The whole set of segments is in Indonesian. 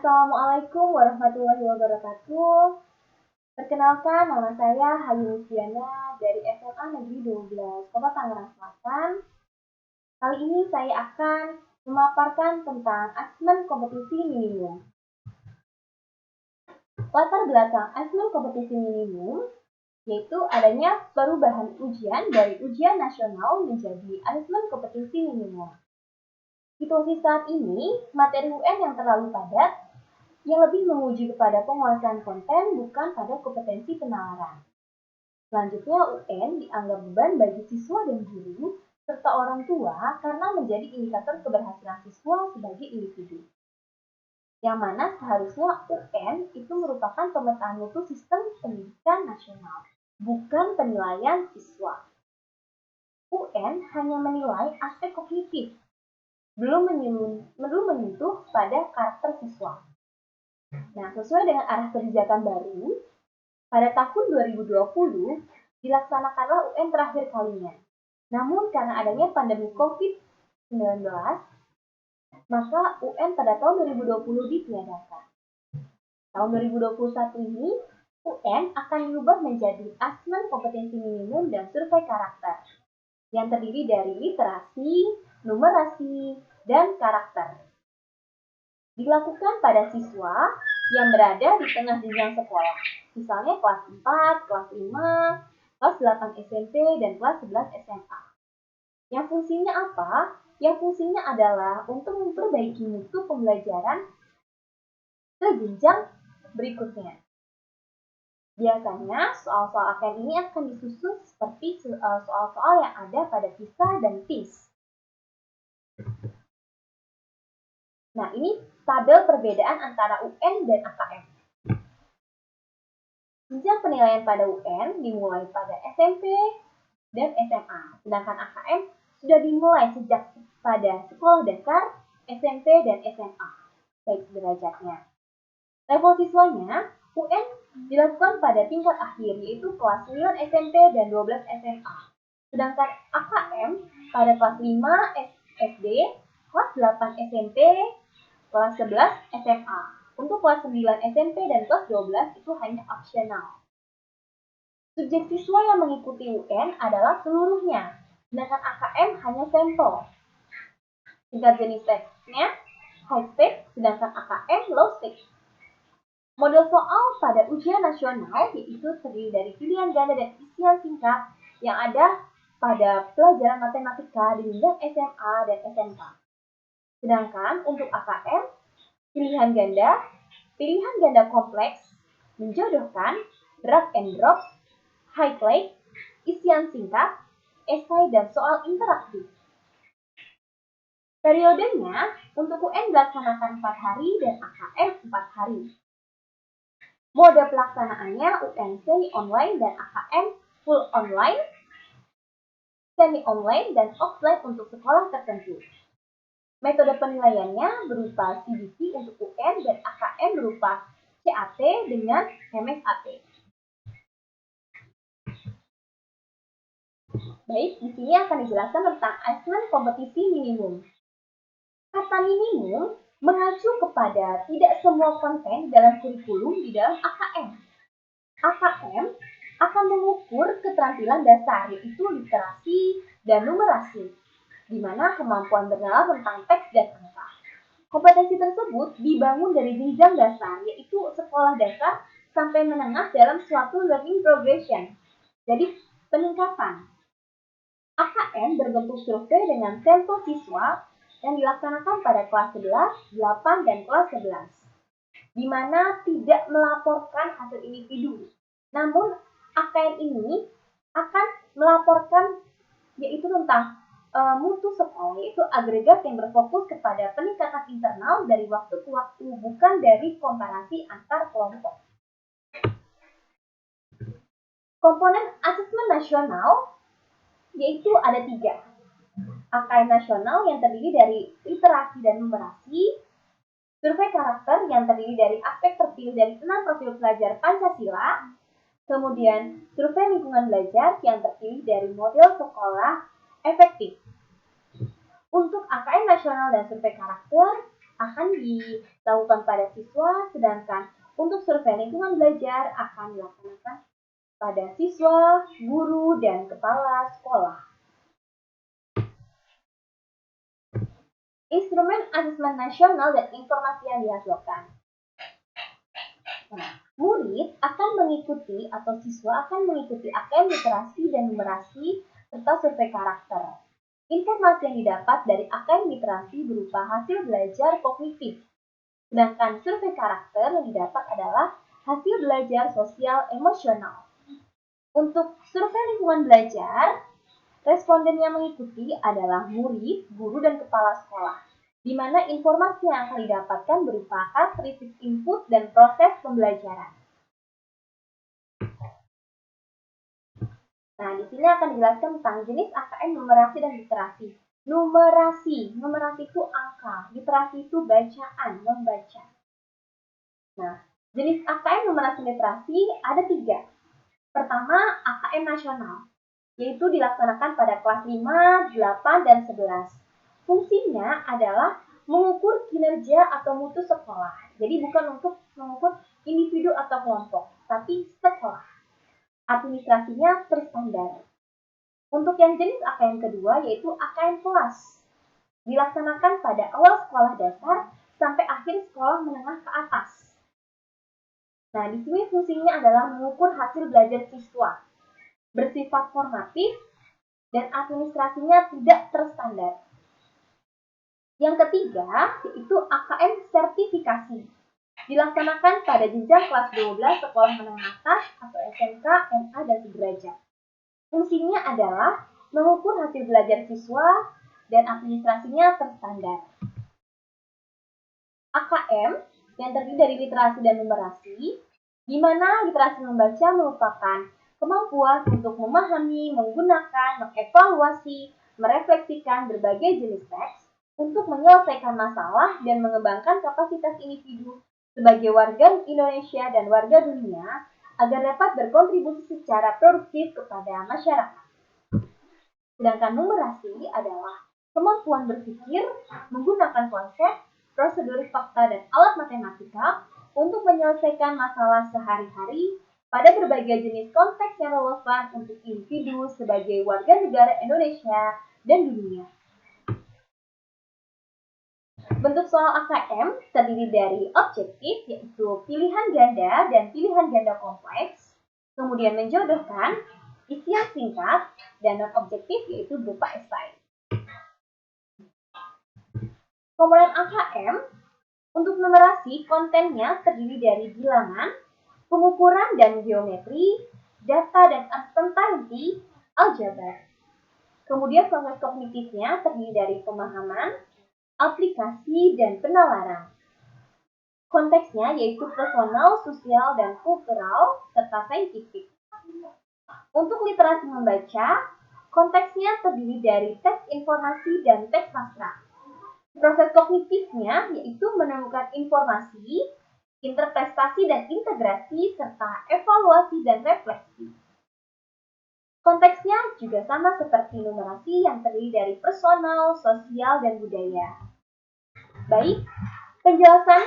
Assalamualaikum warahmatullahi wabarakatuh. Perkenalkan, nama saya Hayu Luciana dari SMA Negeri 12, Kota Tangerang Selatan. Kali ini saya akan memaparkan tentang asesmen kompetisi minimum. Latar belakang asesmen kompetisi minimum yaitu adanya perubahan ujian dari ujian nasional menjadi asesmen kompetisi minimum. Situasi saat ini, materi UN yang terlalu padat, yang lebih menguji kepada penguasaan konten bukan pada kompetensi penalaran. Selanjutnya, UN dianggap beban bagi siswa dan guru, serta orang tua karena menjadi indikator keberhasilan siswa sebagai individu. Yang mana seharusnya UN itu merupakan pemetaan mutu sistem pendidikan nasional, bukan penilaian siswa. UN hanya menilai aspek kognitif, belum menyentuh pada karakter siswa. Nah, sesuai dengan arah kebijakan baru, pada tahun 2020 dilaksanakanlah UN terakhir kalinya. Namun karena adanya pandemi COVID-19, maka UN pada tahun 2020 ditiadakan. Tahun 2021 ini, UN akan diubah menjadi asesmen kompetensi minimum dan survei karakter, yang terdiri dari literasi, numerasi, dan karakter. Dilakukan pada siswa yang berada di tengah jenjang sekolah, misalnya kelas 4, kelas 5, kelas 8 SMP, dan kelas 11 SMA. Yang fungsinya apa? Yang fungsinya adalah untuk memperbaiki mutu pembelajaran ke jenjang berikutnya. Biasanya, soal-soal AKN ini akan disusun seperti soal-soal yang ada pada PISA dan PIS. Nah, ini tabel perbedaan antara UN dan AKM. Jenjang penilaian pada UN dimulai pada SMP dan SMA, sedangkan AKM sudah dimulai sejak pada sekolah dasar, SMP, dan SMA, baik derajatnya. Level siswanya, UN dilakukan pada tingkat akhir, yaitu kelas 9 SMP dan 12 SMA, sedangkan AKM pada kelas 5 SD, kelas 8 SMP, kelas 11 SMA. Untuk kelas 9 SMP dan kelas 12 itu hanya opsional. Subjek siswa yang mengikuti UN adalah seluruhnya, sedangkan AKM hanya sampel. Tingkat jenis teksnya high stake, sedangkan AKM low stake. Model soal pada ujian nasional yaitu terdiri dari pilihan ganda dan isian singkat yang ada pada pelajaran matematika di jenjang SMA dan SMK. Sedangkan untuk AKM, pilihan ganda kompleks, menjodohkan, drag and drop, highlight, isian singkat, esai, dan soal interaktif. Periodenya untuk UN dilaksanakan 4 hari dan AKM 4 hari. Mode pelaksanaannya UN semi-online dan AKM full online, semi-online, dan offline untuk sekolah tertentu. Metode penilaiannya berupa CBT untuk UN dan AKM berupa CAT dengan MSAT. Baik, di sini akan dijelaskan tentang asesmen kompetisi minimum. Kata minimum mengacu kepada tidak semua konten dalam kurikulum di dalam AKM. AKM akan mengukur keterampilan dasar, yaitu literasi dan numerasi, di mana kemampuan bernalar tentang teks dan angka. Kompetensi tersebut dibangun dari jenjang dasar, yaitu sekolah dasar sampai menengah dalam suatu learning progression. Jadi, peningkatan. AKM berbentuk survei dengan sampel siswa yang dilaksanakan pada kelas 11, 8, dan kelas 11, di mana tidak melaporkan hasil individu. Namun, AKM ini akan melaporkan yaitu tentang mutu sekolah, yaitu agregat yang berfokus kepada peningkatan internal dari waktu ke waktu, bukan dari komparasi antar kelompok. Komponen asesmen nasional yaitu ada 3. AKM nasional yang terdiri dari literasi dan numerasi, survei karakter yang terdiri dari aspek terpilih dari 6 profil pelajar Pancasila, kemudian survei lingkungan belajar yang terpilih dari model sekolah efektif. Untuk AKM nasional dan survei karakter, akan dilakukan pada siswa, sedangkan untuk survei lingkungan belajar akan dilaksanakan pada siswa, guru, dan kepala sekolah. Instrumen asesmen nasional dan informasi yang dihasilkan. Murid akan mengikuti atau siswa akan mengikuti AKM literasi dan numerasi serta survei karakter. Informasi yang didapat dari AKM literasi berupa hasil belajar kognitif. Sedangkan survei karakter yang didapat adalah hasil belajar sosial emosional. Untuk survei lingkungan belajar, responden yang mengikuti adalah murid, guru, dan kepala sekolah, di mana informasi yang akan didapatkan berupa karakteristik input dan proses pembelajaran. Nah, di sini akan dijelaskan tentang jenis AKM numerasi dan literasi. Numerasi itu angka, literasi itu bacaan, membaca. Nah, jenis AKM numerasi dan literasi ada 3. Pertama, AKM nasional, yaitu dilaksanakan pada kelas 5, 8, dan 11. Fungsinya adalah mengukur kinerja atau mutu sekolah. Jadi bukan untuk mengukur individu atau kelompok, tapi sekolah. Administrasinya terstandar. Untuk yang jenis AKM kedua yaitu AKM kelas. Dilaksanakan pada awal sekolah dasar sampai akhir sekolah menengah ke atas. Nah, di sini fungsinya adalah mengukur hasil belajar siswa, bersifat formatif, dan administrasinya tidak terstandar. Yang ketiga, yaitu AKM sertifikasi. Dilaksanakan pada jenjang kelas 12 sekolah menengah atas atau SMK, MA, dan sederajat. Fungsinya adalah mengukur hasil belajar siswa dan administrasinya terstandar. AKM yang terdiri dari literasi dan numerasi, di mana literasi membaca merupakan kemampuan untuk memahami, menggunakan, mengevaluasi, merefleksikan berbagai jenis teks untuk menyelesaikan masalah dan mengembangkan kapasitas individu sebagai warga Indonesia dan warga dunia agar dapat berkontribusi secara produktif kepada masyarakat. Sedangkan numerasi adalah kemampuan berpikir, menggunakan konsep, prosedur, fakta, dan alat matematika untuk menyelesaikan masalah sehari-hari pada berbagai jenis konteks yang relevan untuk individu sebagai warga negara Indonesia dan dunia. Bentuk soal AKM terdiri dari objektif, yaitu pilihan ganda dan pilihan ganda kompleks, kemudian menjodohkan, isian singkat, dan non-objektif yaitu berupa esai. Komponen AKM untuk numerasi kontennya terdiri dari bilangan, pengukuran dan geometri, data dan uncertainty, aljabar. Kemudian proses kognitifnya terdiri dari pemahaman, aplikasi, dan penalaran. Konteksnya yaitu personal, sosial, dan kultural, serta saintifik. Untuk literasi membaca, konteksnya terdiri dari teks informasi dan teks sastra. Proses kognitifnya yaitu menemukan informasi, interpretasi dan integrasi, serta evaluasi dan refleksi. Konteksnya juga sama seperti numerasi yang terdiri dari personal, sosial, dan budaya. Baik, penjelasan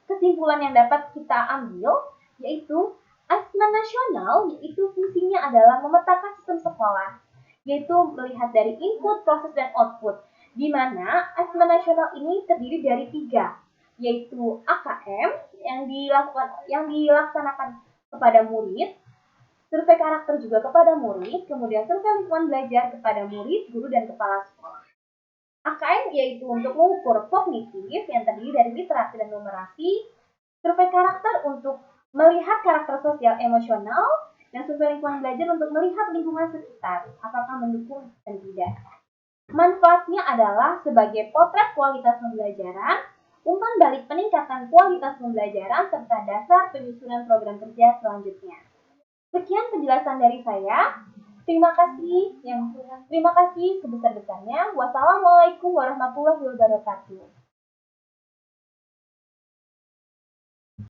kesimpulan yang dapat kita ambil yaitu asesmen nasional yaitu fungsinya adalah memetakan sistem sekolah, yaitu melihat dari input, proses, dan output, di mana asesmen nasional ini terdiri dari 3, yaitu AKM yang dilaksanakan kepada murid, survei karakter juga kepada murid, kemudian survei lingkungan belajar kepada murid, guru, dan kepala sekolah. AKM yaitu untuk mengukur kognitif yang terdiri dari literasi dan numerasi, survei karakter untuk melihat karakter sosial emosional, dan survei lingkungan belajar untuk melihat lingkungan sekitar, apakah mendukung dan tidak. Manfaatnya adalah sebagai potret kualitas pembelajaran, umpan balik peningkatan kualitas pembelajaran, serta dasar penyusunan program kerja selanjutnya. Sekian penjelasan dari saya. Terima kasih sebesar-besarnya. Wassalamualaikum warahmatullahi wabarakatuh.